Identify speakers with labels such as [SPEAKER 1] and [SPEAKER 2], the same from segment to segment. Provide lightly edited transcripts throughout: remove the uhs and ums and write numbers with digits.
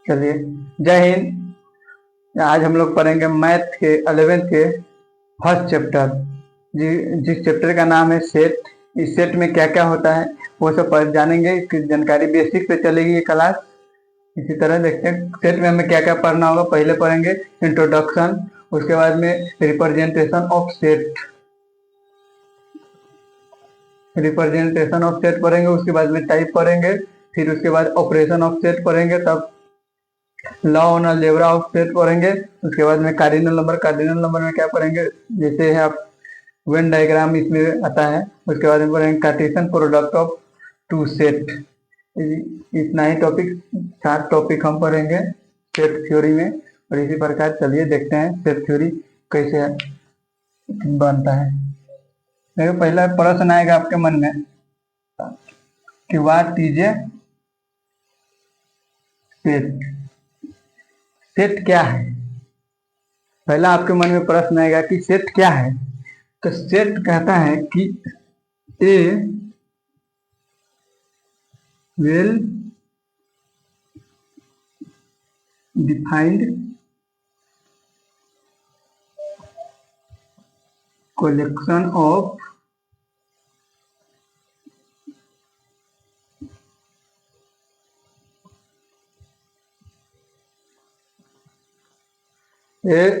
[SPEAKER 1] चलिए, जय हिंद। आज हम लोग पढ़ेंगे मैथ के 11th के फर्स्ट चैप्टर, जिस चैप्टर का नाम है सेट। इस सेट में क्या क्या होता है वो सब जानेंगे। इसकी जानकारी बेसिक पे चलेगी ये क्लास। इसी तरह देखते हैं सेट में हमें क्या क्या पढ़ना होगा। पहले पढ़ेंगे इंट्रोडक्शन, उसके बाद में रिप्रेजेंटेशन ऑफ सेट, पढ़ेंगे। उसके बाद में टाइप पढ़ेंगे, फिर उसके बाद ऑपरेशन ऑफ सेट पढ़ेंगे, तब law on algebra of set पढ़ेंगे। उसके बाद में कार्डिनल नंबर में क्या पढ़ेंगे, जैसे है आप वेन डायग्राम इसमें आता है। उसके बाद में पढ़ेंगे Cartesian product of two set. इतना ही टॉपिक, 7 टॉपिक हम पढ़ेंगे सेट थ्योरी में। और इसी प्रकार चलिए देखते हैं सेट थ्योरी कैसे बनता है। देखो, पहला प्रश्न आएगा आपके मन में कि what is a set. Set क्या है? पहला आपके मन में प्रश्न आएगा कि सेट क्या है। तो सेट कहता है कि a well defined collection of a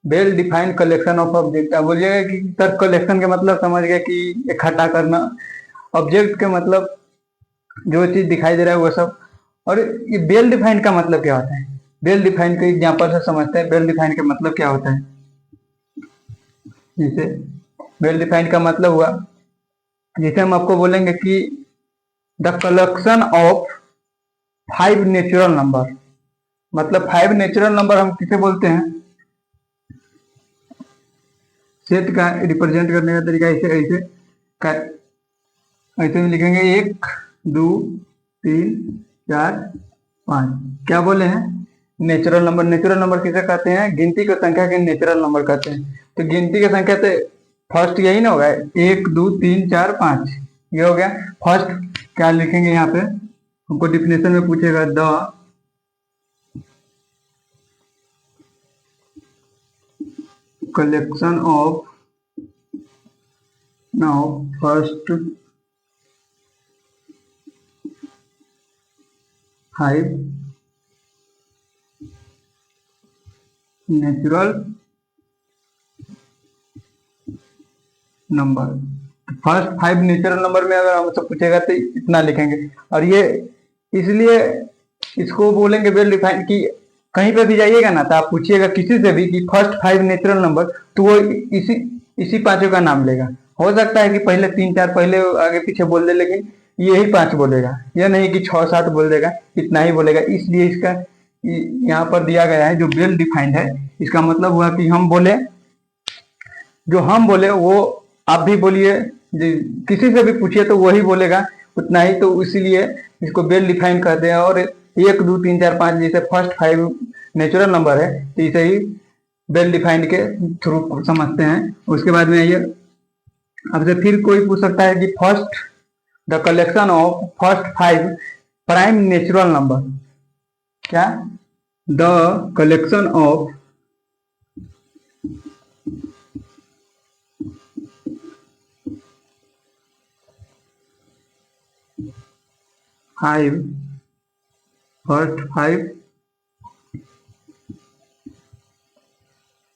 [SPEAKER 1] well defined collection of object. अब बोलिएगा कि सर कलेक्शन के मतलब समझ गए कि इकट्ठा करना, ऑब्जेक्ट के मतलब जो चीज दिखाई दे रहा है वो सब। और ये वेल डिफाइंड का मतलब क्या होता है? वेल डिफाइंड के एग्जांपल से समझते हैं वेल डिफाइंड का मतलब क्या होता है। जैसे वेल डिफाइंड का मतलब हुआ, जैसे हम आपको बोलेंगे कि the collection of 5 natural number. मतलब 5 नेचुरल नंबर हम किसे बोलते हैं? सेट का रिप्रेजेंट करने का तरीका ऐसे में लिखेंगे 1 2 3 4 5। क्या बोले हैं? Natural number. नेचुरल नंबर किसे कहते हैं? गिनती की संख्या के नेचुरल नंबर कहते हैं। तो गिनती की संख्या तो फर्स्ट यही ना होगा, 1 2 3 4 5, ये हो गया फर्स्ट। क्या लिखेंगे यहाँ पे? हमको डिफिनेशन में पूछेगा the collection of first 5 natural number. First 5 natural number में अगर हमसे पूछेगा तो इतना लिखेंगे। और ये इसलिए इसको बोलेंगे वेल डिफाइंड कि कहीं पे भी जाइएगा ना तो आप पूछिएगा किसी से भी कि फर्स्ट 5 नेचुरल नंबर, तो वो इसी पांचों का नाम लेगा। हो सकता है कि पहले 3 4 पहले आगे पीछे बोल दे, लेकिन यही 5 बोलेगा, यह नहीं कि 6 7 बोल देगा, इतना ही बोलेगा। इसलिए इसका यहाँ पर दिया गया है जो वेल डिफाइंड है। इसका मतलब हुआ कि हम बोले, जो हम बोले वो आप भी बोलिए, किसी से भी पूछिए तो वही बोलेगा उतना ही। तो इसीलिए इसको वेल डिफाइंड कहते हैं। और 1 2 3 4 5 जैसे फर्स्ट 5 नेचुरल नंबर है, तो इसे ही वेल डिफाइंड के थ्रू समझते हैं। उसके बाद में ये आपसे फिर कोई पूछ सकता है कि first the collection of first 5 prime natural number. क्या? The collection of first 5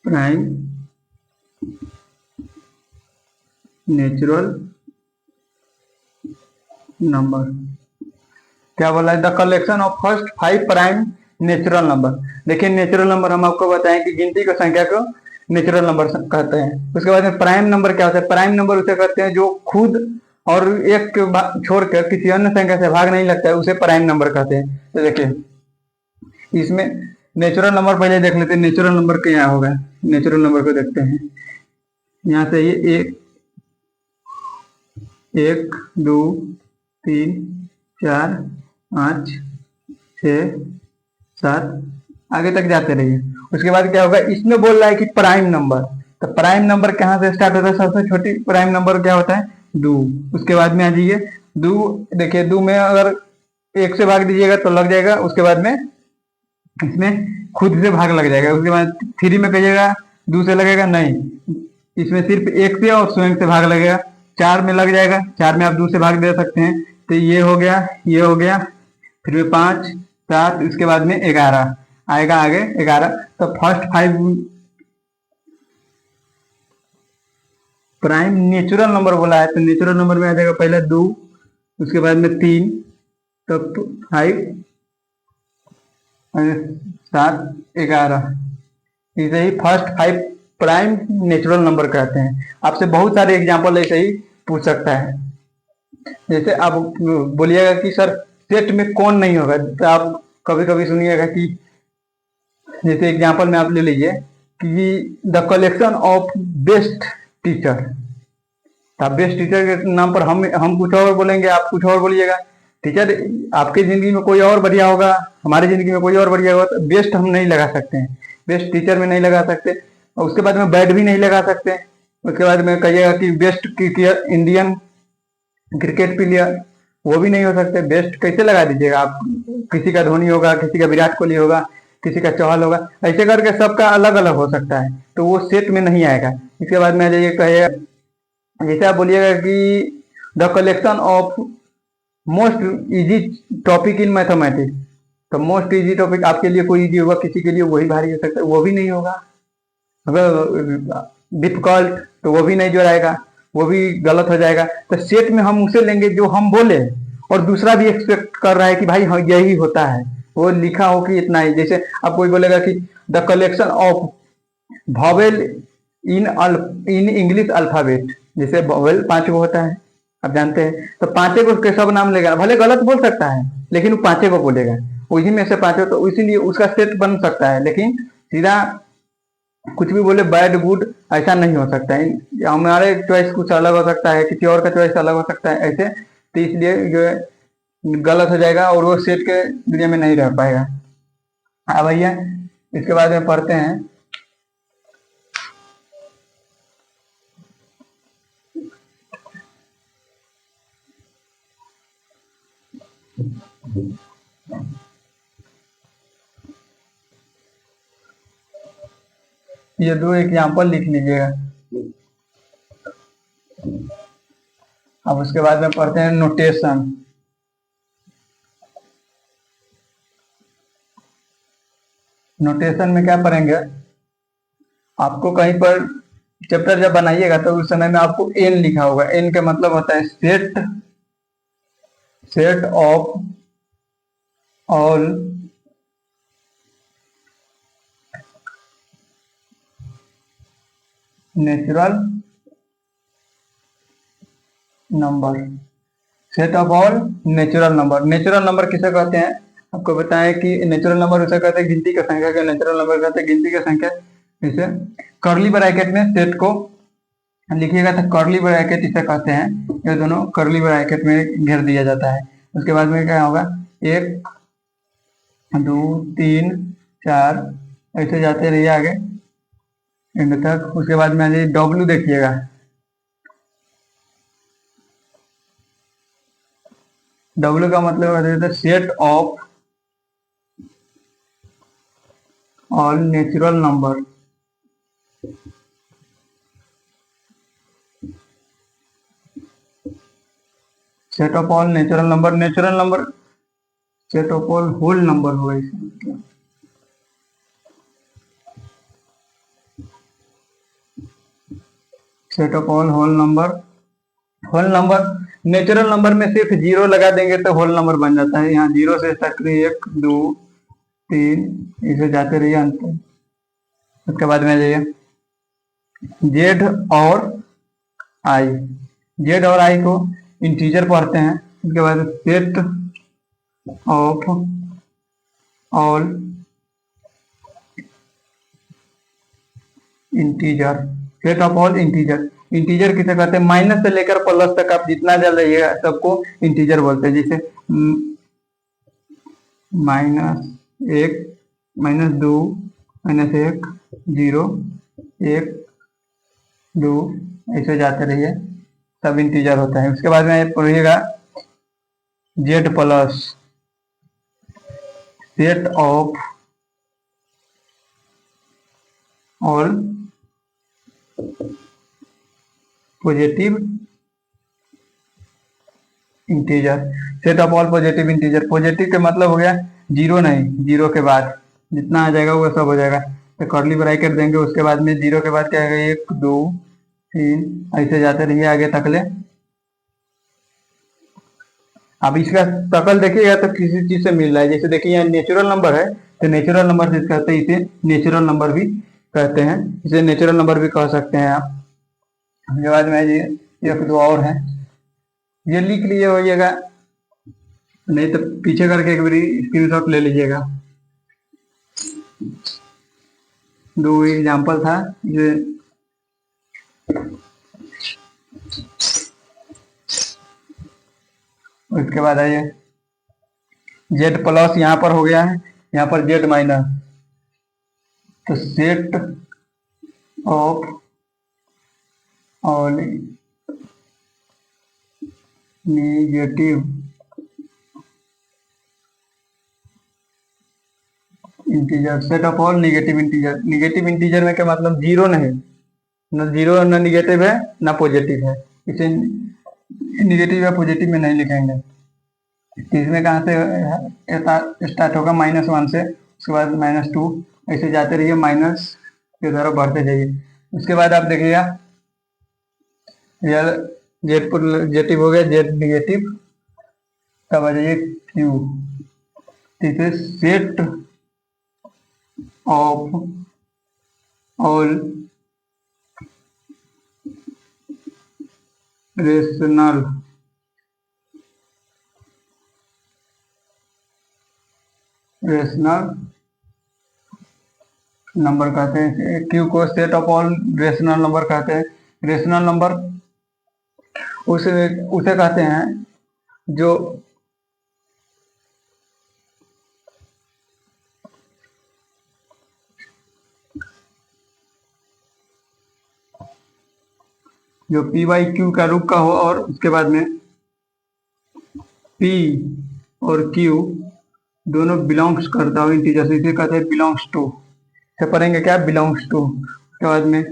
[SPEAKER 1] prime natural number. क्या बोला है? The collection of first 5 prime natural number. देखिए, नेचुरल नंबर हम आपको बताएं कि गिनती की संख्या को नेचुरल नंबर कहते हैं। उसके बाद में प्राइम नंबर क्या होता है? प्राइम नंबर उसे कहते हैं जो खुद और एक छोड़कर किसी अन्य संख्या से भाग नहीं लगता है, उसे प्राइम नंबर कहते हैं। तो देखिए, इसमें नेचुरल नंबर पहले देख लेते हैं। नेचुरल नंबर क्या होगा? नेचुरल नंबर को देखते हैं। यहाँ से ये 1 2 3 4 5 6 7 आगे तक जाते रहिए। उसके बाद क्या होगा? इसमें बोल रहा है कि प्राइम नंबर। तो प्राइम नंबर कहाँ से स्टार्ट होता है? सबसे छोटी प्राइम नंबर क्या होता है? 2। उसके बाद में आ जाइए 2। देखिए, 2 में अगर 1 से भाग दीजिएगा तो लग जाएगा। उसके बाद में इसमें खुद से भाग लग जाएगा। उसके बाद 3 में कहिएगा 2 से लगेगा नहीं, इसमें सिर्फ 1 से और स्वयं से भाग लगेगा। 4 में लग जाएगा, 4 में आप 2 से भाग दे सकते हैं। तो ये हो गया, ये हो गया, फिर में 5 7, इसके बाद में 11 आएगा, आगे 11। तो फर्स्ट 5 प्राइम नेचुरल नंबर बोला है, तो नेचुरल नंबर में आ जाएगा पहले 2, उसके बाद में 3, तो 5 7 11, इसे ही फर्स्ट 5 प्राइम नेचुरल नंबर कहते हैं। आपसे बहुत सारे एग्जाम्पल ऐसे ही पूछ सकता है। जैसे आप बोलिएगा कि सर सेट में कौन नहीं होगा, तो आप कभी कभी सुनिएगा कि जैसे एग्जाम्पल में आप ले लीजिए कि the collection of best teacher. तो आप बेस्ट टीचर के नाम पर हम कुछ और बोलेंगे, आप कुछ और बोलिएगा। टीचर आपकी जिंदगी में कोई और बढ़िया होगा, हमारी जिंदगी में कोई और बढ़िया होगा, तो बेस्ट हम नहीं लगा सकते हैं, बेस्ट टीचर में नहीं लगा सकते। और उसके बाद में बैड भी नहीं लगा सकते। उसके बाद में कहिएगा कि best cricketer Indian cricket player, वो भी नहीं हो सकते। बेस्ट कैसे लगा दीजिएगा आप? किसी का धोनी होगा, किसी का विराट कोहली होगा, किसी का चौहान होगा, ऐसे करके सबका अलग अलग हो सकता है, तो वो सेट में नहीं आएगा। इसके बाद में आ जाइए, कहिएगा जैसे आप बोलिएगा कि the collection of most easy topic in mathematics, तो मोस्ट इजी टॉपिक आपके लिए कोई इजी होगा, किसी के लिए वही भारी हो सकता है, वो भी नहीं होगा। अगर डिफिकल्ट तो वो भी नहीं जोड़ाएगा, वो भी गलत हो जाएगा। तो सेट में हम उसे लेंगे जो हम बोले और दूसरा भी एक्सपेक्ट कर रहा है कि भाई हाँ यही होता है, वो लिखा हो कि इतना ही। जैसे आप कोई बोलेगा कि the collection of vowel in English alphabet, जैसे वॉवेल 5 को होता है, आप जानते हैं, तो 5 को के सब नाम लेगा, भले गलत बोल सकता है लेकिन वो 5 को बोलेगा, उसी में से 5, तो इसीलिए उसका सेट बन सकता है। लेकिन सीधा कुछ भी बोले बैड गुड ऐसा नहीं हो सकता है। हमारे चॉइस कुछ अलग हो सकता है, किसी और का चॉइस अलग हो सकता है ऐसे, तो इसलिए जो है गलत हो जाएगा और वो सेट के दुनिया में नहीं रह पाएगा। हाँ भैया, इसके बाद में पढ़ते हैं ये 2 एग्जाम्पल लिख लीजिएगा। अब उसके बाद में पढ़ते हैं नोटेशन। नोटेशन में क्या पढ़ेंगे, आपको कहीं पर चैप्टर जब बनाइएगा तो उस समय में आपको एन लिखा होगा। एन का मतलब होता है set of all natural number, set of all natural number. Natural number किसे कहते हैं, आपको बताएं कि नेचुरल नंबर उसे कहते हैं गिनती की संख्या के, नेचुरल नंबर कहते हैं गिनती की संख्या। इसे कर्ली ब्रैकेट में सेट को लिखिएगा तो कर्ली ब्रैकेट इसे कहते हैं, ये दोनों कर्ली ब्रैकेट में घेर दिया जाता है। उसके बाद में क्या होगा, 1 2 3 4 ऐसे जाते रहिए आगे एंड तक। उसके बाद में डब्ल्यू देखिएगा, डब्ल्यू का मतलब है set of all natural number. Set of all natural number, natural number set of all whole number हुआ इसका। Set of all whole number, whole number natural number में सिर्फ 0 लगा देंगे तो होल नंबर बन जाता है। यहाँ 0 से स्टार्ट करिए, 1 2 3 इसे जाते रहिए अंत। उसके बाद में जाइए जेड और आई, जेड और आई को इंटीजर पढ़ते हैं। उसके बाद set of all integer, set of all integer. Integer किसे कहते हैं, माइनस से लेकर प्लस तक आप जितना डाल रहिएगा सबको इंटीजर बोलते हैं। जैसे -1 -2 -1 0 1 2 ऐसे जाते रहिए, सब इंटीजर होता है। उसके बाद में पढ़िएगा Z plus, set of all positive integer. Set of all positive integer, positive के मतलब हो गया जीरो नहीं, जीरो के बाद जितना आ जाएगा वो सब हो जाएगा। तो कर्ली ब्रैकेट देंगे, उसके बाद में जीरो के बाद क्या आएगा, 1 2 3 ऐसे जाते रहिए आगे तक ले। अब इसका शकल देखिएगा तो किसी चीज से मिल रहा है, जैसे देखिए यहाँ नेचुरल नंबर है, तो नेचुरल नंबर से कहते हैं, इसे नेचुरल नंबर भी कहते हैं, इसे नेचुरल नंबर भी कह सकते हैं आप। उसके बाद में ये एक दो और है, ये लिख लिए होइएगा, नहीं तो पीछे करके एक बार स्क्रीनशॉट ले लीजिएगा। दो एग्जाम्पल था ये, उसके बाद आइए जेड प्लस यहाँ पर हो गया है, यहाँ पर जेड माइनस, तो set of all negative integer, set of all negative integer. Negative integer में क्या मतलब, जीरो नहीं, न जीरो न निगेटिव है ना पॉजिटिव है, इसे निगेटिव या पॉजिटिव में नहीं लिखेंगे। इसमें कहाँ से स्टार्ट होगा, -1 से, उसके बाद -2 ऐसे जाते रहिए, माइनस की तरफ बढ़ते जाइए। उसके बाद आप देखिएगा रियल जेड पॉजिटिव हो गया, जेड निगेटिव, तब आ जाइए क्यू, ठीक है, set of all rational number कहते हैं, क्यू को set of all rational number कहते हैं। रेशनल नंबर उसे उसे कहते हैं जो पी बाई क्यू का रूप का हो, और उसके बाद में पी और क्यू दोनों बिलोंग्स करता हो इंटीजर से, इसे कहते हैं बिलोंग्स टू, से पढ़ेंगे क्या, बिलोंग्स टू। उसके बाद में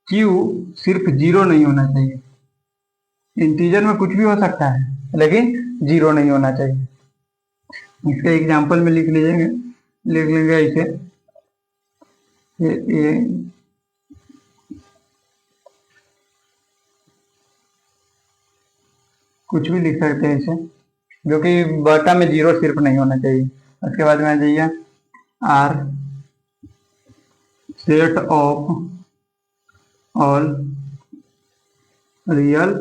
[SPEAKER 1] क्यू सिर्फ जीरो नहीं होना चाहिए, इंटीजर में कुछ भी हो सकता है लेकिन जीरो नहीं होना चाहिए। इसके एग्जांपल में लिख लीजिएगा, लिख लेंगे इसे, ये कुछ भी लिख सकते हैं इसे, जो कि बटा में जीरो सिर्फ नहीं होना चाहिए। उसके बाद में आ जाइए R set of all real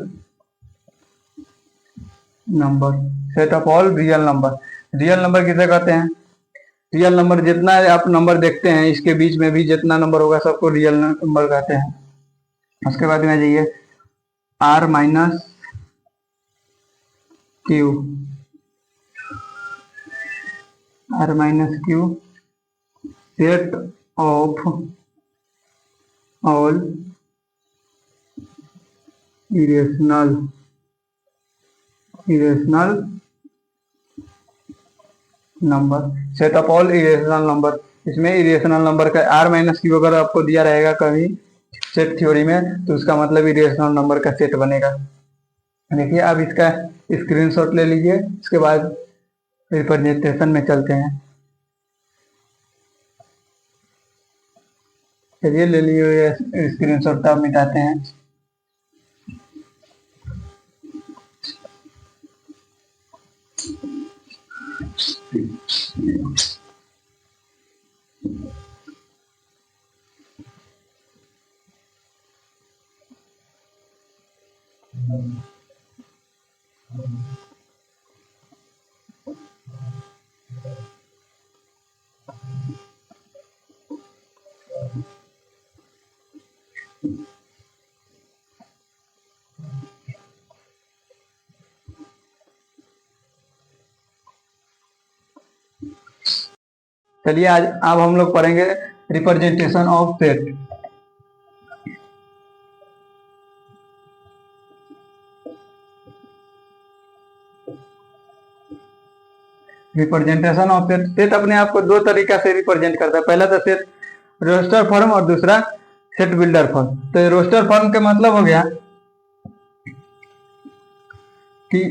[SPEAKER 1] number, set of all real number. Real number किसे कहते हैं, रियल नंबर जितना आप नंबर देखते हैं इसके बीच में भी जितना नंबर होगा सबको रियल नंबर कहते हैं। उसके बाद में आ जाइए R minus Q, R minus Q set of all irrational number, set of all irrational number. इसमें इरेशनल नंबर का आर माइनस क्यू अगर आपको दिया रहेगा कभी सेट थ्योरी में, तो उसका मतलब इरेशनल नंबर का सेट बनेगा। देखिए अब इसका स्क्रीनशॉट ले लीजिए, इसके बाद रिप्रेजेंटेशन में चलते हैं। चलिए ले लिए स्क्रीनशॉट, अब मिटाते हैं। चलिए आज अब हम लोग पढ़ेंगे representation of set. Representation of set, set अपने आप को दो तरीका से रिप्रेजेंट करता है। पहला तो सेट रोस्टर फॉर्म और दूसरा सेट बिल्डर फॉर्म। तो रोस्टर फॉर्म का मतलब हो गया कि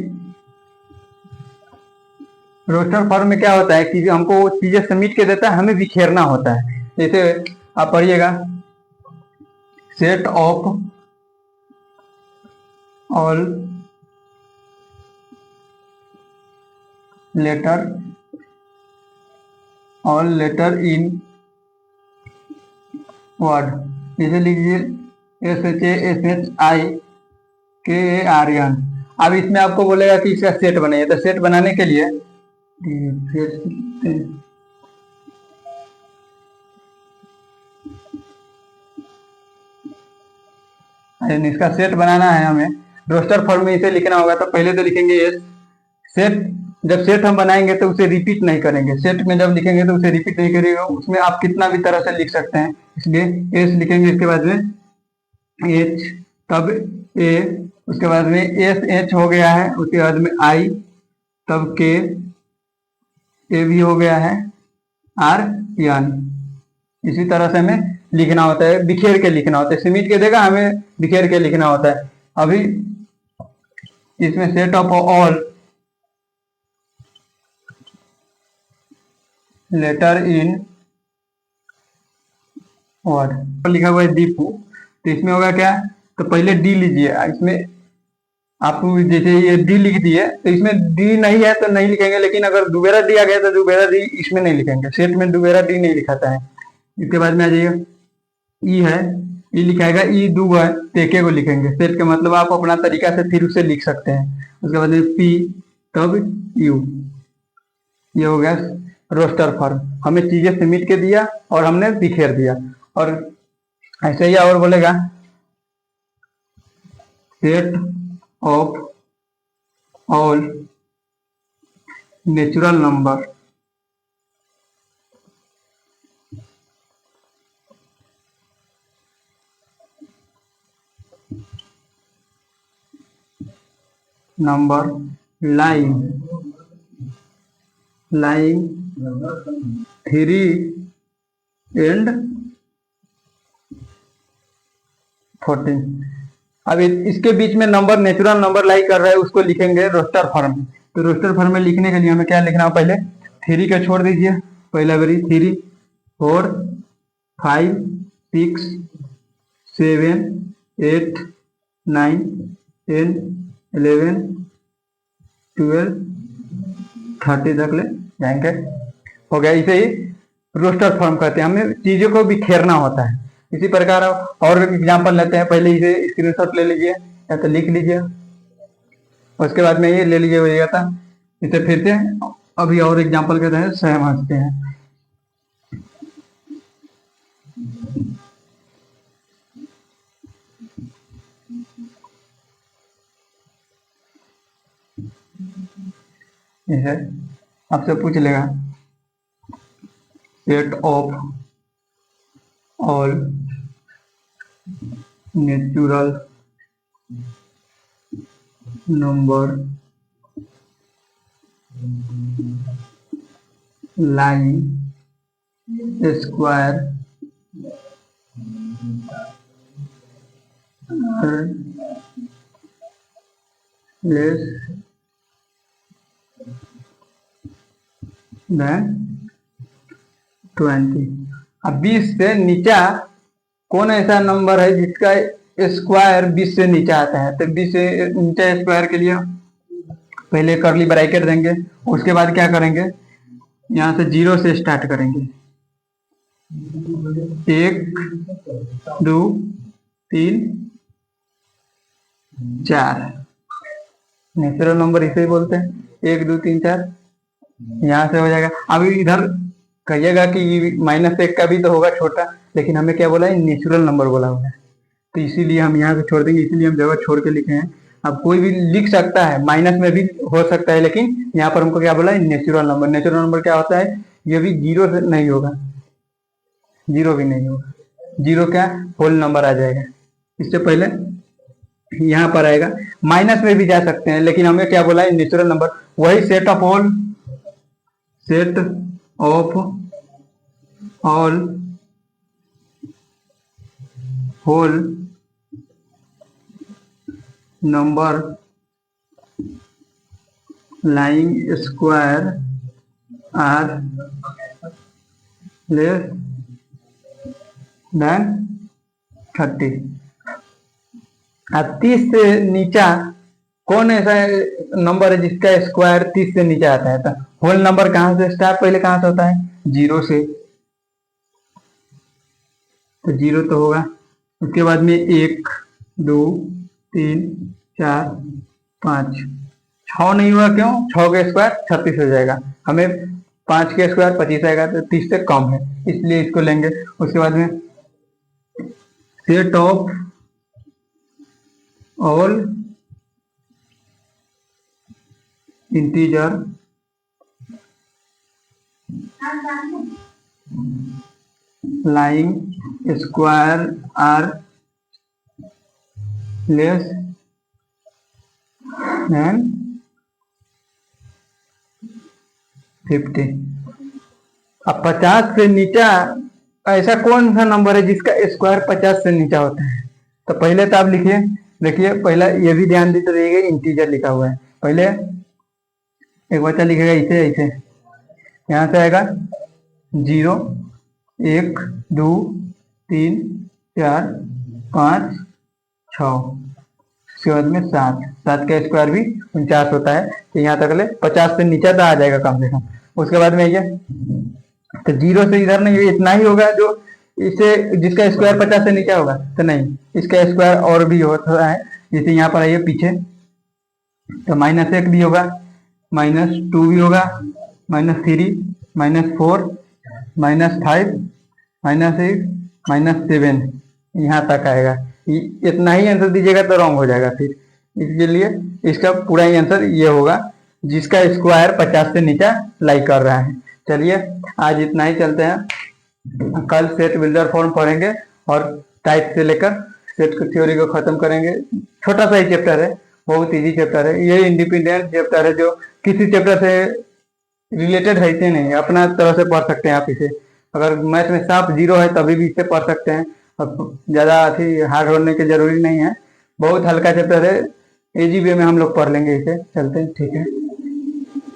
[SPEAKER 1] रोस्टर फॉर्म में क्या होता है कि हमको वो चीजें सबमिट के देता है, हमें बिखेरना होता है। जैसे आप पढ़िएगा, set of all letter in word, जैसे लिखिए SHASHIKARN। अब इसमें आपको बोलेगा कि इसका सेट बनाइए, तो सेट बनाने के लिए इसका सेट बनाना है हमें। रोस्टर फॉर्म में इसे लिखना होगा, तो पहले तो लिखेंगे एस सेट। जब सेट हम बनाएंगे तो उसे रिपीट नहीं करेंगे, सेट में जब लिखेंगे तो उसे रिपीट नहीं करेंगे, उसमें आप कितना भी तरह से लिख सकते हैं, इसलिए एस लिखेंगे, इसके बाद में एच, तब ए, उसके बाद में SH हो गया है, उसके बाद में आई, तब के, ए भी हो गया है, आर यान। इसी तरह से हमें लिखना होता है, बिखेर के लिखना होता है। सिमिट के देगा, हमें बिखेर के लिखना होता है। अभी इसमें set of all letter in word लिखा हुआ है दीपू, तो इसमें होगा क्या, तो पहले डी लीजिए। इसमें आप जैसे ये डी लिख दिए, तो इसमें डी नहीं है तो नहीं लिखेंगे, लेकिन अगर दुबेरा डी आ गया तो दुबेरा डी इसमें नहीं लिखेंगे, सेट में दुबेरा डी नहीं लिखाता है। इसके बाद में आ जाइए, ई है, ई लिखाएगा, ई दू है तो एक को लिखेंगे। सेट का मतलब आप अपना तरीका से फिर उसे लिख सकते हैं। उसके बाद में पी, तब यू, ये हो गया रोस्टर फॉर्म। हमें चीजें सबमिट के दिया और हमने बिखेर दिया। और ऐसे ही और बोलेगा, set of all natural number line 3 and 14। अब इसके बीच में नंबर नेचुरल नंबर लाई कर रहा है, उसको लिखेंगे रोस्टर फॉर्म में। तो रोस्टर फॉर्म में लिखने के लिए हमें क्या लिखना है, पहले 3 का छोड़ दीजिए, पहला बारी 3, 4, 5, 6, 7, 8, 9, 10, 11, 12, 30 तक ले जाएंगे, हो गया। इसे ही रोस्टर फॉर्म कहते हैं। हमें चीजों को बिखेरना होता है। इसी प्रकार और एग्जांपल लेते हैं। पहले इसे स्क्रीनशॉट ले लीजिए या तो लिख लीजिए, उसके बाद में ये ले लीजिए, हो जाएगा था। इसे फिर से अभी और एग्जांपल के तहत समझते हैं। आपसे पूछ लेगा, set of all natural number line square less than 20। अब 20 से नीचा कौन ऐसा नंबर है जिसका स्क्वायर 20 से नीचा आता है? तो 20 से नीचा स्क्वायर के लिए पहले कर्ली ब्रैकेट देंगे, उसके बाद क्या करेंगे, यहाँ से 0 से स्टार्ट करेंगे। 1, 2, 3, 4 नेचुरल नंबर इसे ही बोलते हैं। 1, 2, 3, 4 यहाँ से हो जाएगा। अभी इधर कहिएगा कि -1 का भी तो होगा छोटा, लेकिन हमें क्या बोला है, नेचुरल नंबर बोला हुआ है, तो इसीलिए हम यहाँ से छोड़ देंगे। इसीलिए हम जगह छोड़ के लिखे हैं। अब कोई भी लिख सकता है, माइनस में भी हो सकता है, लेकिन यहाँ पर हमको क्या बोला है, नेचुरल नंबर। नेचुरल नंबर क्या होता है, ये भी 0 से नहीं होगा, 0 भी नहीं होगा। 0 क्या, होल नंबर आ जाएगा। इससे पहले यहाँ पर आएगा, माइनस में भी जा सकते हैं, लेकिन हमें क्या बोला है, नेचुरल नंबर। वही set of all whole number lying square are less than 30। अब 30 से नीचा कौन ऐसा नंबर है जिसका स्क्वायर 30 से नीचे आता है? तो होल नंबर कहां से स्टार्ट पहले कहां से होता है? 0 से। तो 0 तो होगा, उसके बाद में 1 2 3 4 5 6 नहीं हुआ, क्यों? 6 का स्क्वायर 36 हो जाएगा, हमें 5 का स्क्वायर 25 आएगा, तो 30 से कम है, इसलिए इसको लेंगे। उसके बाद में set of all integer lying square are less than 50। अब 50 से नीचा ऐसा कौन सा नंबर है जिसका स्क्वायर 50 से नीचा होता है? तो पहले तो आप लिखिए, देखिए पहला ये भी ध्यान देते रहिएगा, इंटीजर लिखा हुआ है। पहले एक बच्चा लिखेगा इसे ऐसे, यहां से आएगा 0 1 2 3 4 5 6, उसके बाद में 7 का स्क्वायर भी 49 होता है, तो यहाँ तक ले 50 से नीचा तो आ जाएगा कम से कम। उसके बाद में ये तो 0 से इधर नहीं, इतना ही होगा जो इसे जिसका स्क्वायर 50 से नीचा होगा, तो नहीं, इसका स्क्वायर और भी होता है। जैसे यहाँ पर आइए पीछे, तो -1 भी होगा, -2 भी होगा, -3 -4 -5 -6 -7, यहाँ तक आएगा। इतना ही आंसर दीजिएगा तो रॉन्ग हो जाएगा। फिर इसके लिए इसका पूरा ही आंसर ये होगा जिसका स्क्वायर 50 से नीचा लाई कर रहा है। चलिए आज इतना ही, चलते हैं, कल सेट बिल्डर फॉर्म पढ़ेंगे और टाइप से लेकर सेट की थ्योरी को खत्म करेंगे। छोटा सा ही चैप्टर है, बहुत इजी चैप्टर है, ये इंडिपेंडेंट चैप्टर है जो किसी चैप्टर से रिलेटेड है इसे नहीं, अपना तरह से पढ़ सकते हैं आप इसे। अगर मैथ में साफ 0 है तभी भी इसे पढ़ सकते हैं, अब ज्यादा अथी हार्ड होने की जरूरी नहीं है, बहुत हल्का चैप्टर है, इजी वे में हम लोग पढ़ लेंगे इसे। चलते हैं, ठीक है।